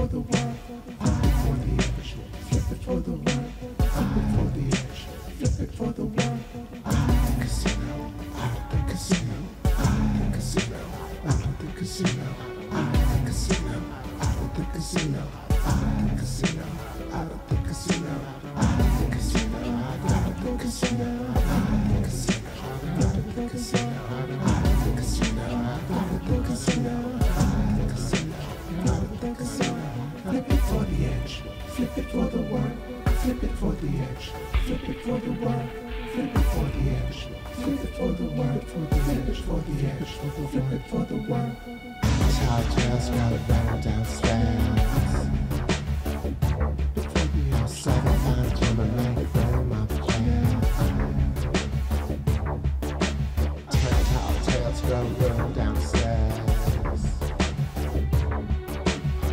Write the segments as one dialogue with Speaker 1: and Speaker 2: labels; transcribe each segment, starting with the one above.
Speaker 1: for the world, flip it for the edge, flip it for the world, flip it for the edge, flip it for the world. Out of the casino, out of the casino, out of the casino, out of the casino, out of the casino, out of the casino, out of the casino, out of the casino, out of the casino, out of the casino, out of the casino, out of the casino, out of the casino, out of the casino, out of the casino, out of the casino. Flip it for the edge, flip it for the world, flip it for the edge, flip it for the world, flip it for the edge, flip it for the world, flip it for the edge, flip it for the world.
Speaker 2: Child just got it down downstairs. Seven times from the night from my jam. Ten tall tales go downstairs.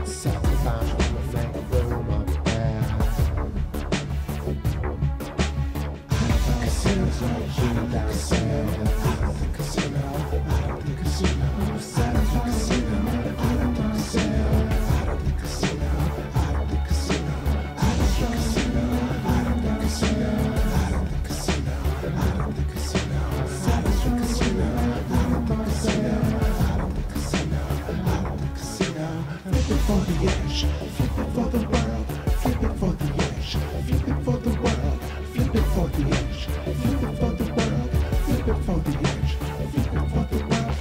Speaker 2: Seven times from the night room up there. Out of the casino, downstairs. Out of the casino, out of the casino, out of the casino, out of the casino, out of the casino, out of the casino, out of the casino, out of the casino, out of the casino, out of the casino, out of the casino, out of the casino, out of the casino, out of the casino. Flip it for the edge, flip it for the world, flip it for the edge, flip it for the world, flip it for the edge, flip it for the world, flip it for the edge, flip it for the world.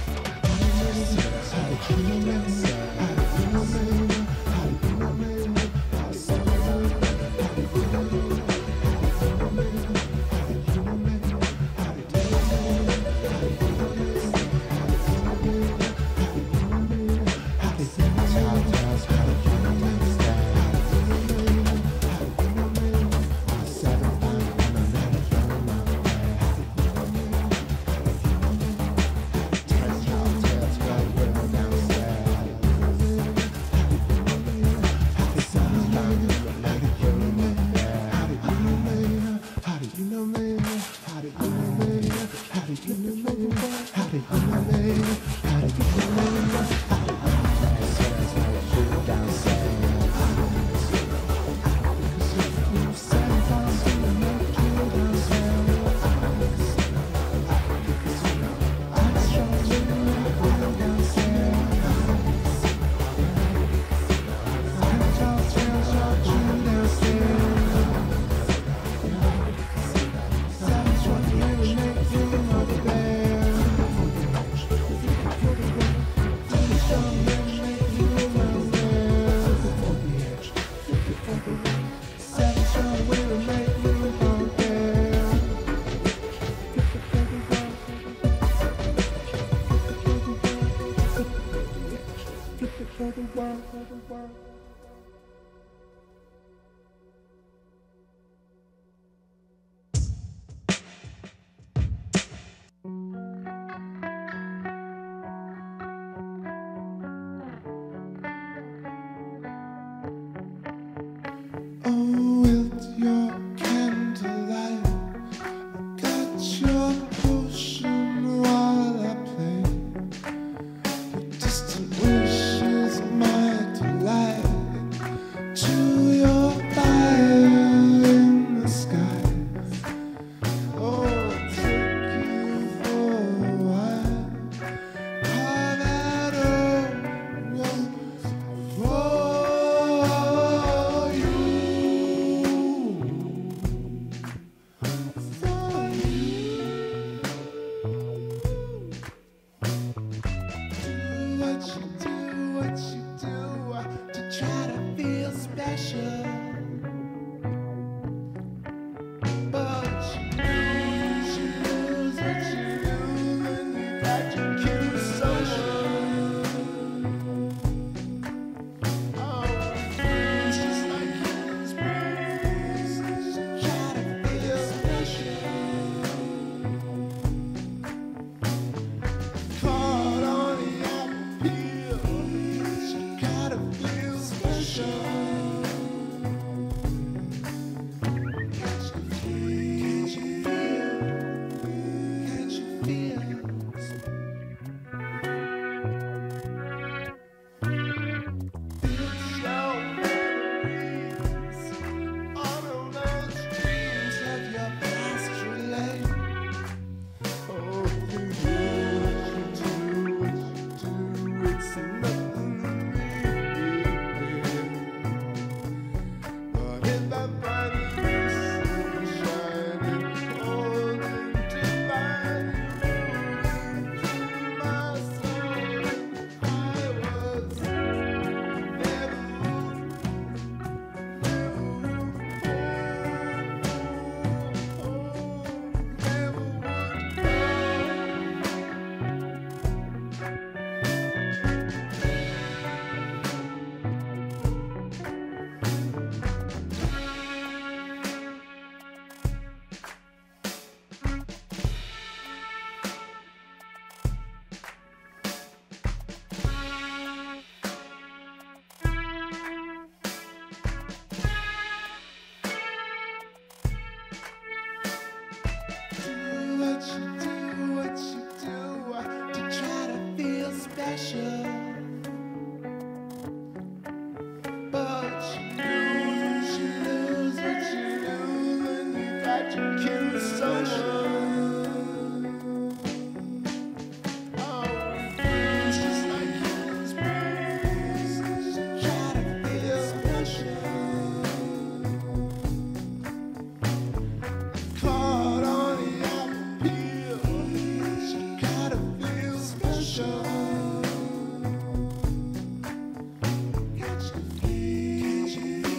Speaker 1: Catch the feeling.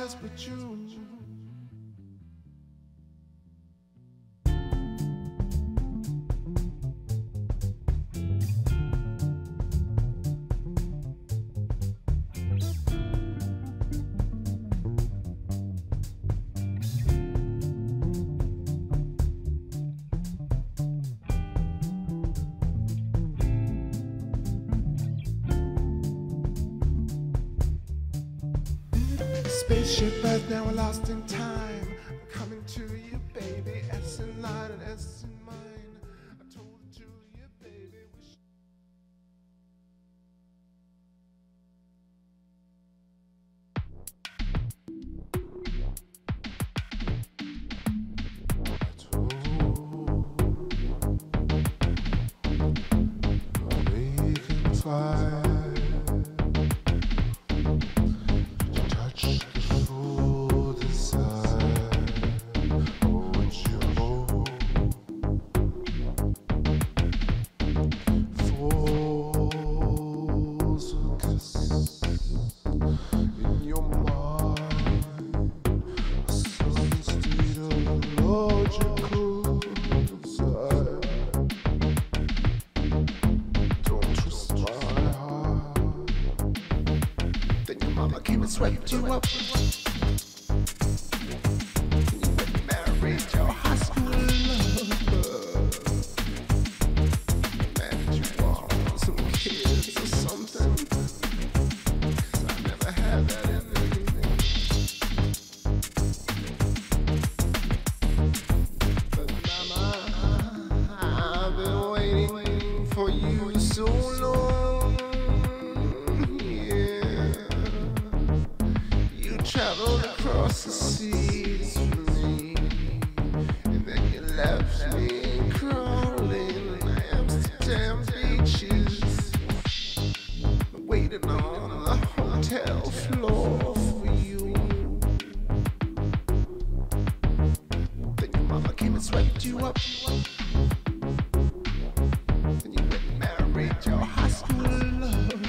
Speaker 1: else but you. Spaceship Earth, now we're lost in time. I'm coming to you, baby. S in line and S in mine. I told it to you, baby. We can fly. Swept you up. You married your high school lover. Married you want some kids or something. 'Cause I never had that in me. But mama, I've been waiting for you so long. Traveled across the seas for me, and then you left me crawling in Amsterdam beaches, waiting on the hotel floor for you. Then your mama came and swept you up, and you went and married your high school lover.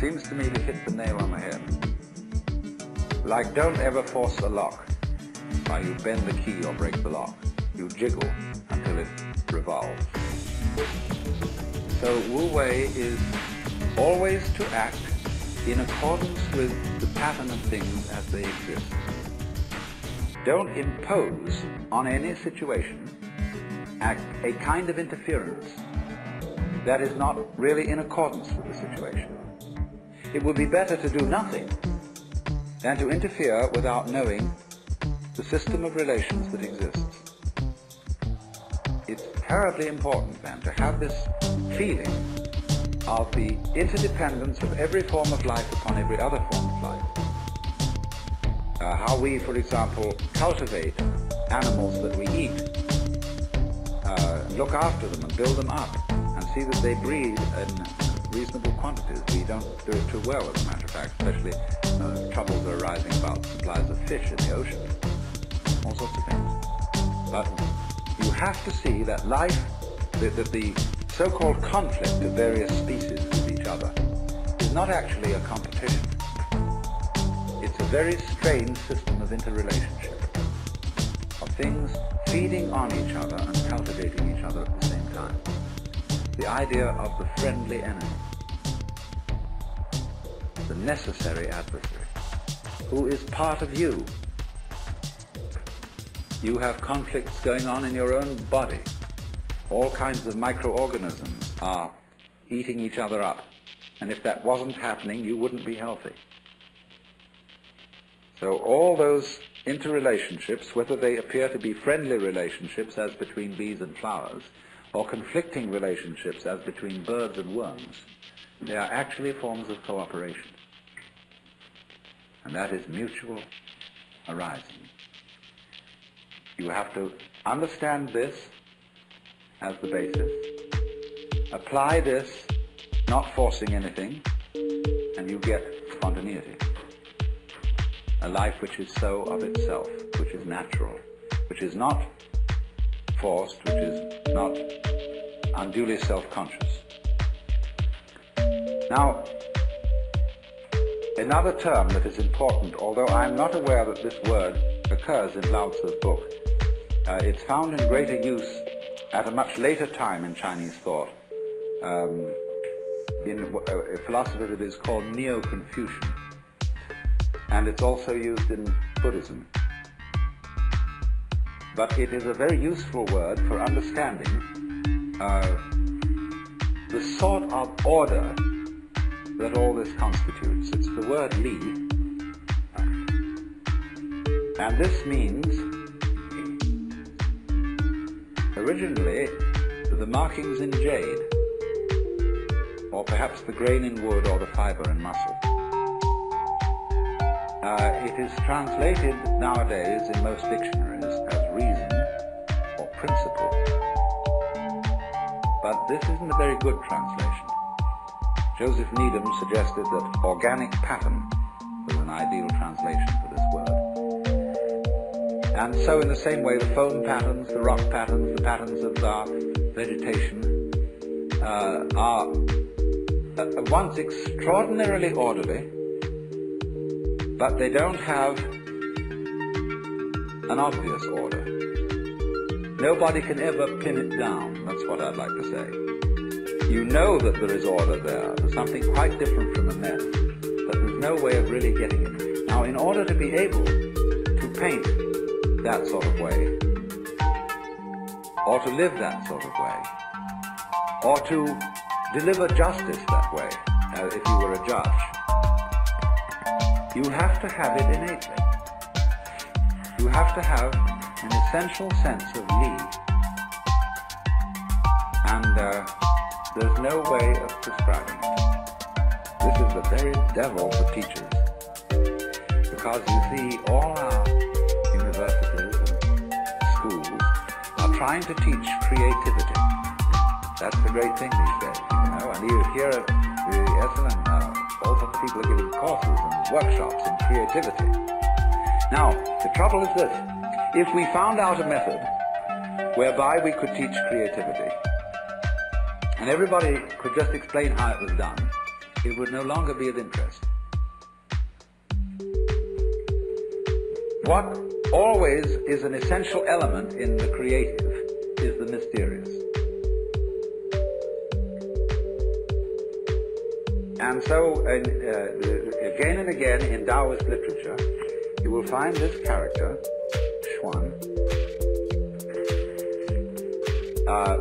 Speaker 3: seems to me to hit the nail on the head. Like, don't ever force a lock while you bend the key or break the lock. You jiggle until it revolves. So Wu Wei is always to act in accordance with the pattern of things as they exist. Don't impose on any situation a kind of interference that is not really in accordance with the situation. It would be better to do nothing than to interfere without knowing the system of relations that exists. It's terribly important then to have this feeling of the interdependence of every form of life upon every other form of life. How we, for example, cultivate animals that we eat, look after them and build them up, and see that they breed in reasonable quantities. We don't do it too well, as a matter of fact, especially troubles are arising about supplies of fish in the ocean, all sorts of things. But you have to see that life, that the so-called conflict of various species with each other is not actually a competition. It's a very strange system of interrelationship, of things feeding on each other and cultivating each other at the same time. The idea of the friendly enemy, the necessary adversary, who is part of you. You have conflicts going on in your own body. All kinds of microorganisms are eating each other up. And if that wasn't happening, you wouldn't be healthy. So all those interrelationships, whether they appear to be friendly relationships as between bees and flowers, or conflicting relationships as between birds and worms, they are actually forms of cooperation. And that is mutual arising. You have to understand this as the basis, apply this, not forcing anything, and you get spontaneity. A life which is so of itself, which is natural, which is not forced, which is not unduly self-conscious. Now, another term that is important, although I'm not aware that this word occurs in Lao Tzu's book, it's found in greater use at a much later time in Chinese thought, in a philosophy that is called Neo-Confucian, and it's also used in Buddhism. But it is a very useful word for understanding the sort of order that all this constitutes. It's the word Li, and this means originally the markings in jade, or perhaps the grain in wood or the fiber in muscle. It is translated nowadays in most dictionaries as reason or principle, but this isn't a very good translation. Joseph Needham suggested that organic pattern was an ideal translation for this word. And so in the same way, the foam patterns, the rock patterns, the patterns of our vegetation are at once extraordinarily orderly, but they don't have an obvious order. Nobody can ever pin it down, that's what I'd like to say. You know that there is order there. There's something quite different from a mess, but there's no way of really getting it. Now, in order to be able to paint that sort of way, or to live that sort of way, or to deliver justice that way, if you were a judge, you have to have it innately. You have to have an essential sense of Li. And there's no way of prescribing it. This is the very devil for teachers. Because you see, all our universities and schools are trying to teach creativity. That's the great thing these days, you know. And you hear at the Esalen, all sorts of people are giving courses and workshops in creativity. Now, the trouble is this. If we found out a method whereby we could teach creativity, and everybody could just explain how it was done, it would no longer be of interest. What always is an essential element in the creative is the mysterious. And so, again and again in Taoist literature, you will find this character, Xuan,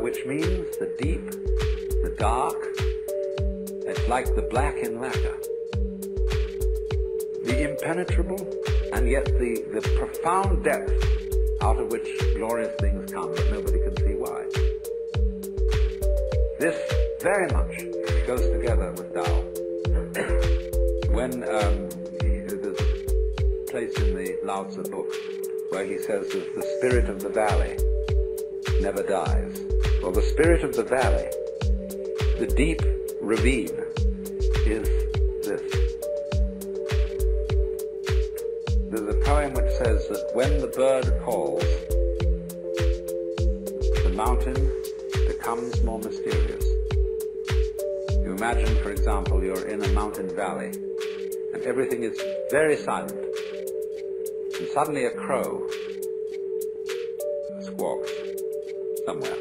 Speaker 3: which means the deep, the dark. It's like the black in lacquer. The impenetrable, and yet the profound depth out of which glorious things come, but nobody can see why. This very much goes together with Tao. When there's a place in the Lao Tzu book where he says that the spirit of the valley never dies. Well, the spirit of the valley, the deep ravine, is this. There's a poem which says that when the bird calls, the mountain becomes more mysterious. You imagine, for example, you're in a mountain valley and everything is very silent, and suddenly a crow squawks somewhere.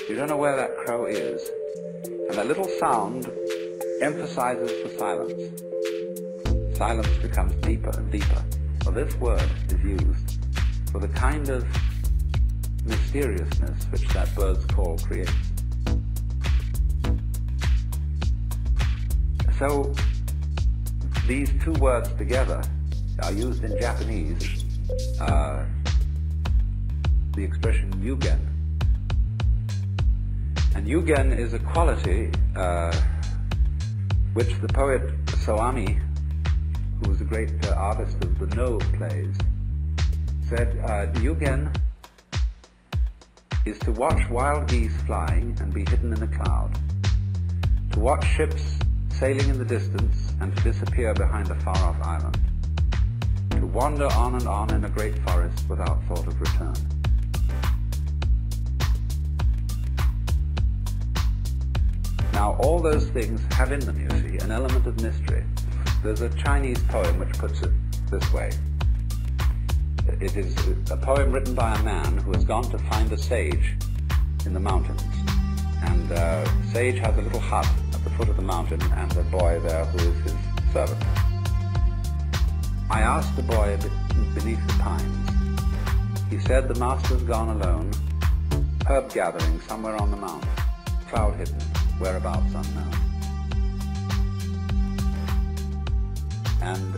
Speaker 3: You don't know where that crow is, and that little sound emphasizes the silence. Silence becomes deeper and deeper. Well, this word is used for the kind of mysteriousness which that bird's call creates. So these two words together are used in Japanese, the expression yugen. And yugen is a quality which the poet Soami, who was a great artist of the No plays, said yugen is to watch wild geese flying and be hidden in a cloud, to watch ships sailing in the distance and to disappear behind a far-off island, to wander on and on in a great forest without thought of return. Now, all those things have in them, you see, an element of mystery. There's a Chinese poem which puts it this way. It is a poem written by a man who has gone to find a sage in the mountains. And sage has a little hut at the foot of the mountain and a boy there who is his servant. I asked the boy beneath the pines. He said the master's gone alone, herb gathering somewhere on the mount, cloud hidden, whereabouts unknown. And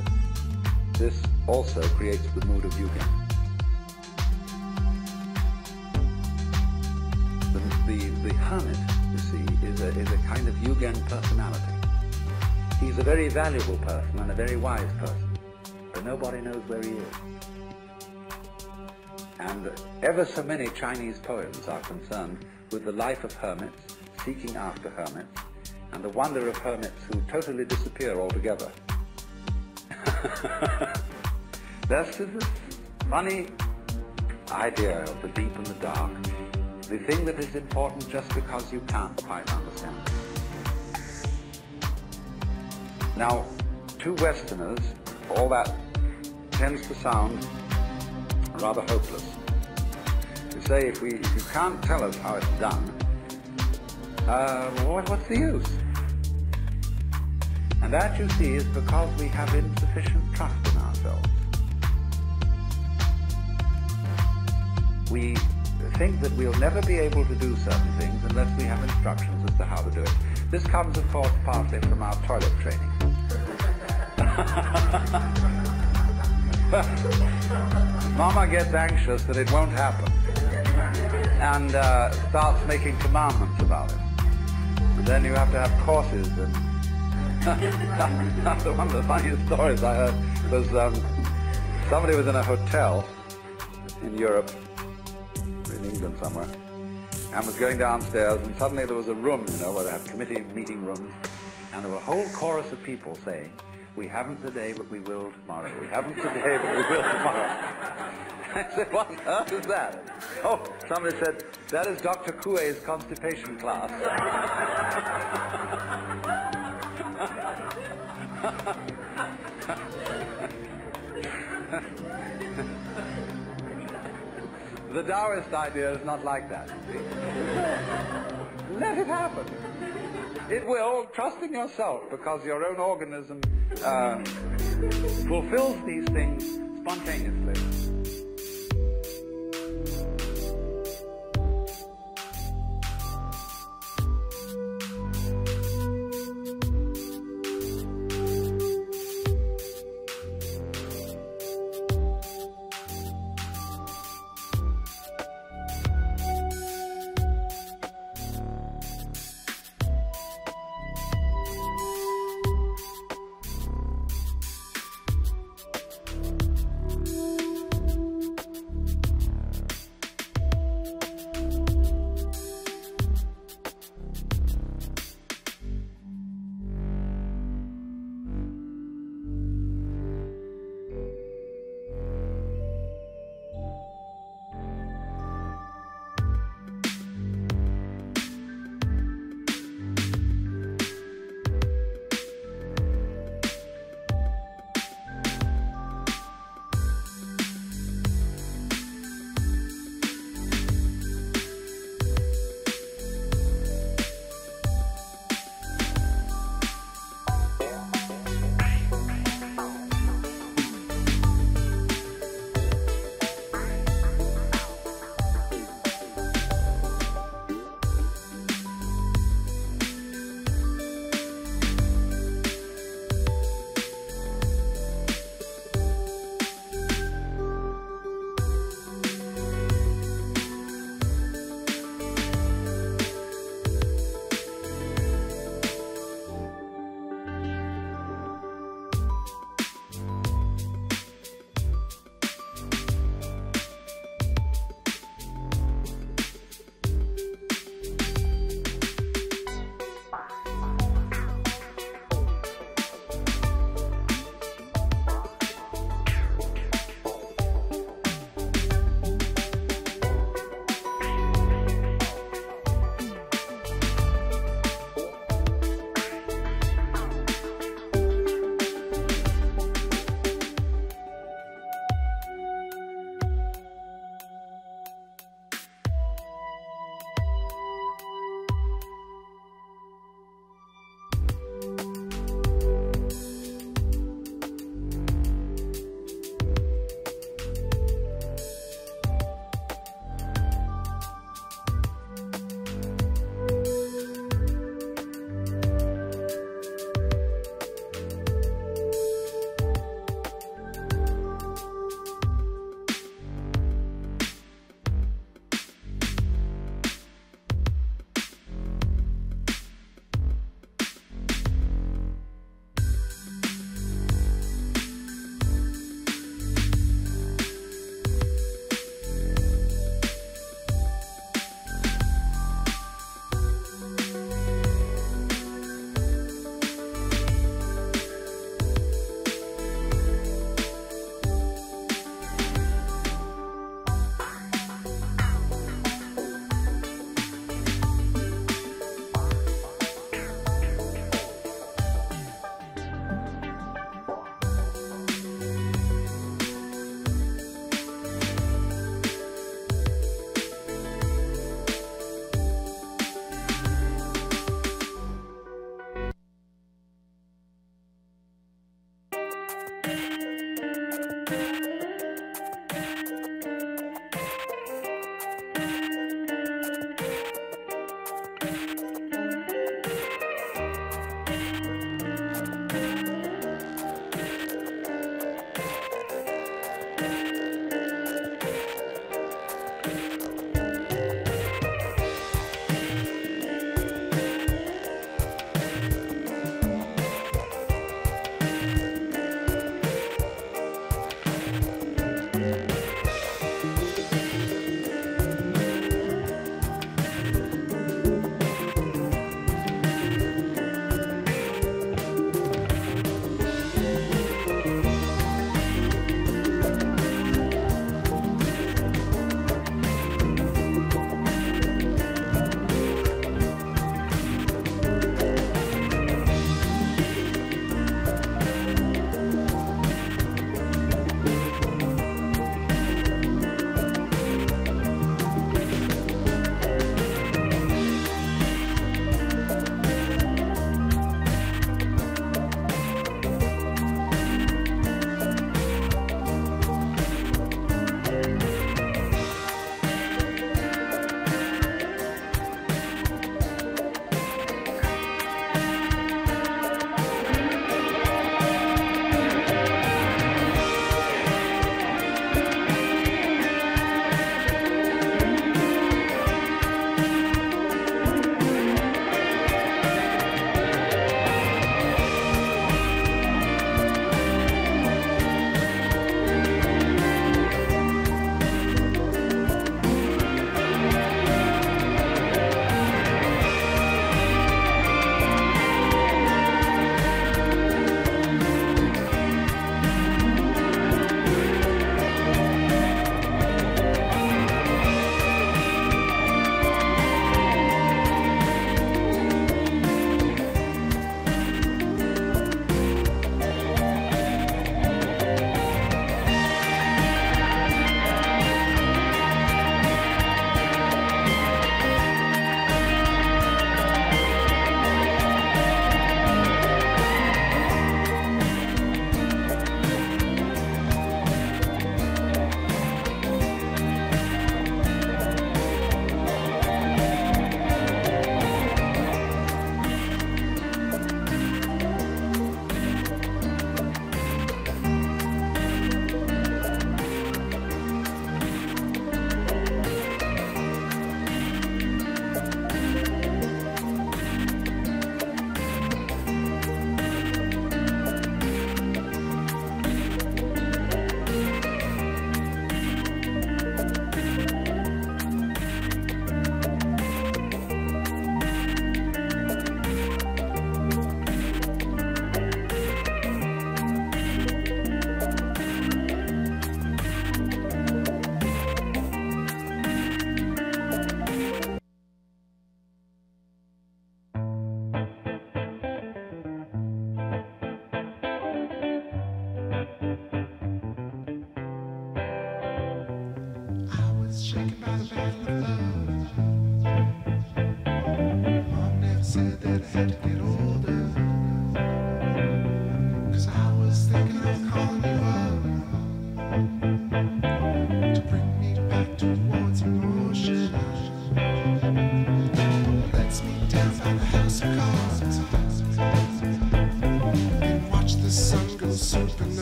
Speaker 3: this also creates the mood of yugen. The hermit, you see, is a kind of yugen personality. He's a very valuable person and a very wise person, but nobody knows where he is. And ever so many Chinese poems are concerned with the life of hermits, seeking after hermits, and the wonder of hermits who totally disappear altogether. That's this funny idea of the deep and the dark, the thing that is important just because you can't quite understand it. Now, to Westerners, all that tends to sound rather hopeless. You say, if you can't tell us how it's done, what's the use? And that, you see, is because we have insufficient trust in ourselves. We think that we'll never be able to do certain things unless we have instructions as to how to do it. This comes, of course, partly from our toilet training. Mama gets anxious that it won't happen and starts making commandments about it. And then you have to have courses. And one of the funniest stories I heard was somebody was in a hotel in Europe, in England somewhere, and was going downstairs, and suddenly there was a room, you know, where they have committee meeting rooms, and there were a whole chorus of people saying, "We haven't today, but we will tomorrow. We haven't today, but we will tomorrow." I said, "What on earth is that?" Oh, somebody said, "That is Dr. Kue's constipation class." The Taoist idea is not like that. Let it happen. It will, trust in yourself, because your own organism fulfills these things spontaneously.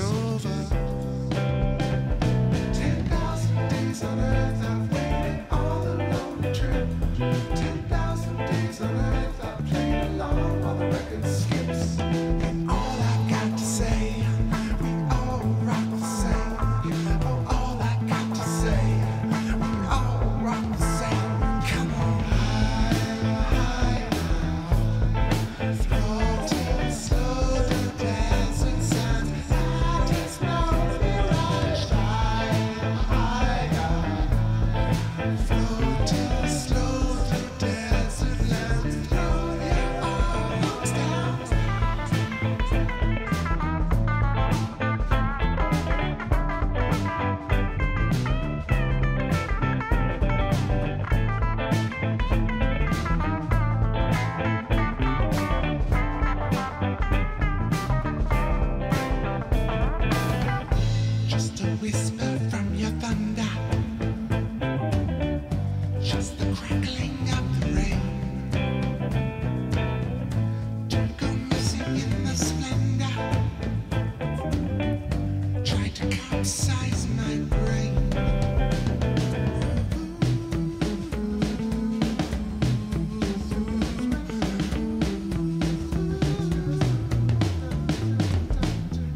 Speaker 1: over. 10,000 days on earth I've waited all along the trip. 10,000 days on earth I've played along while the record skips. And all I've got to say, we all rock the same. Oh, all I got to say, we all rock the same. Come on, high, floating slow to dancing sands. I just know mirage, higher, floating slow to dancing lands. Throw your arms down. Just a whisper from your thunder, just the crackling of the rain. Don't go missing in the splendor, try to capsize my brain.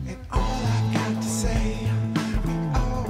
Speaker 1: And all I've got to say, we all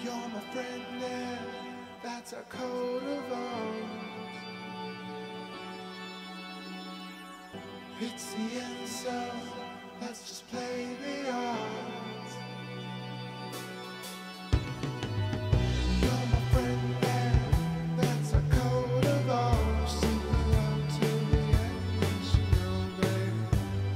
Speaker 1: You're my friend now, that's our coat of arms. It's the end, so let's just play the odds. You're my friend now, that's our coat of arms. Sing along till the end, yes you know, baby.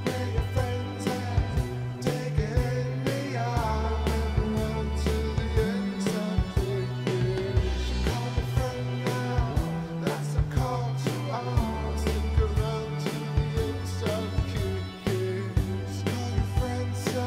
Speaker 1: Where your friends at, take it in the arm. Everyone till the end, something is. You call me friend now, that's a call to arms. Think around till the end, some kick is. Call your friend so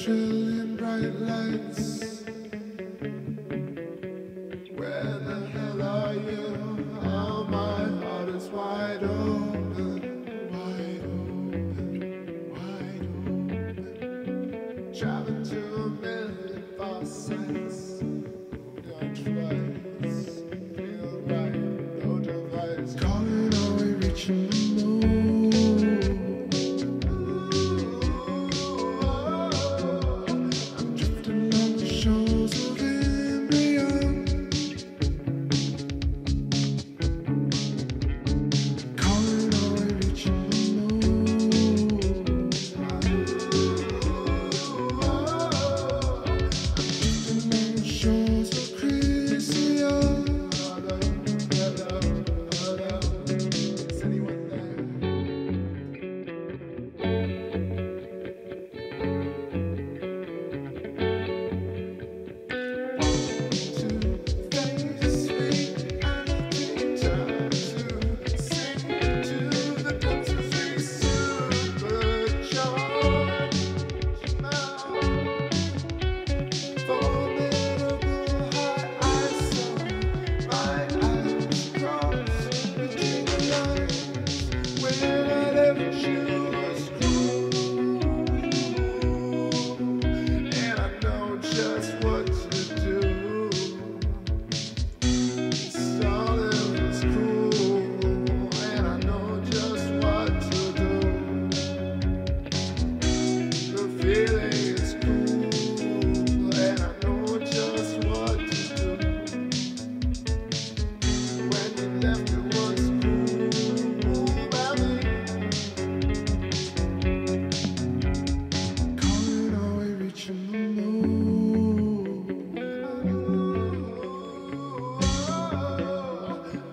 Speaker 1: trillion bright lights. Where the hell are you? Oh, my heart is wide open, wide open, wide open. Traveling to a million far sights. Don't twice, feel right, no device. Calling, are we reaching the moon? I'm drifting on the shores of embryo. Calling, are we reaching the moon? I'm drifting on the shores of Chrysia. Hello, is anyone there? And I know just what to do. Solid is cool, and I know just what to do. The feeling is cool, and I know just what to do. When you left, it was cool by me. Calling, are we reaching the moon?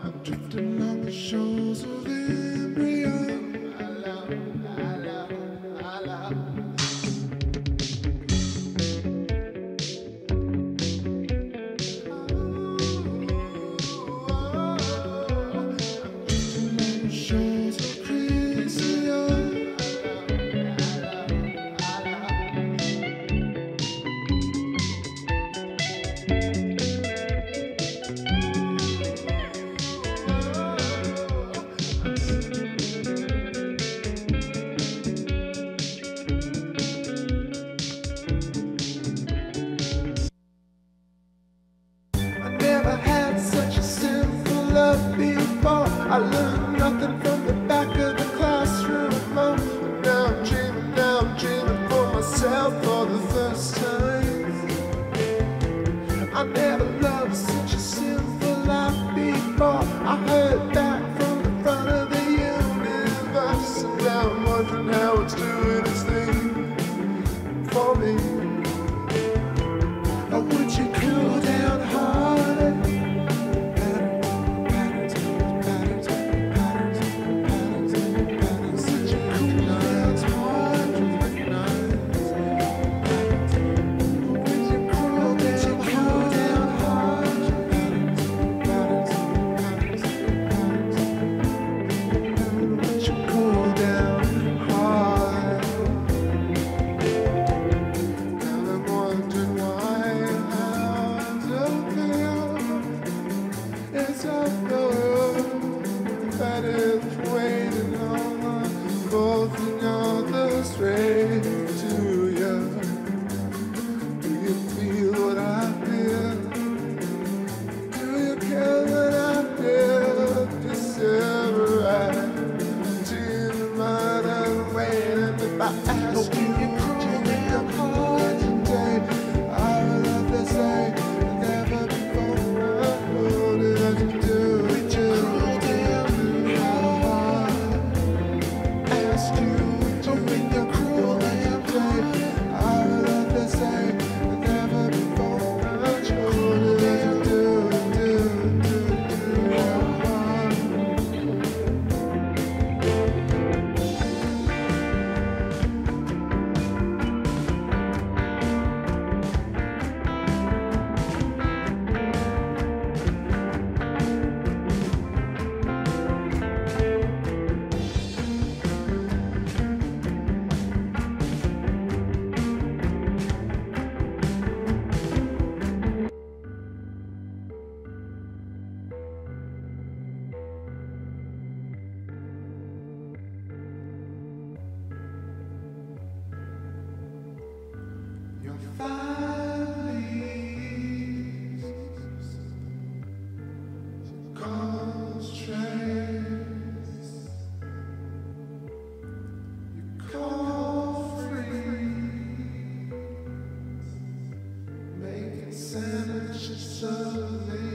Speaker 1: I'm drifting on the shores of embryo. Hello, hello, hello. I'm drifting on the shores of Chrysia. I never had such a simple love before. I learned nothing from the back of the classroom. Oh, now I'm dreaming for myself for the first time. I never loved such a simple life before. I heard that from the front of the universe, and now I'm wondering how it's doing its thing for me. Or would you cool down harder? Patterns, patterns, patterns, patterns, patterns. Would you cool down harder? Would you cool down harder? Patterns, patterns, patterns, patterns. Would you cool down hard? Now I'm wondering why, how to feel. It's a love that is waiting on both another's straight to you. Do you feel what I feel? Do you care what I feel? December right to the mind I'm waiting. If I ask you, cool down hard today, I would love to say never before I know that I can do. Would you cool down hard? Ask you, would you cool down today? I would love to say never before I know that I can do. Sandwiches of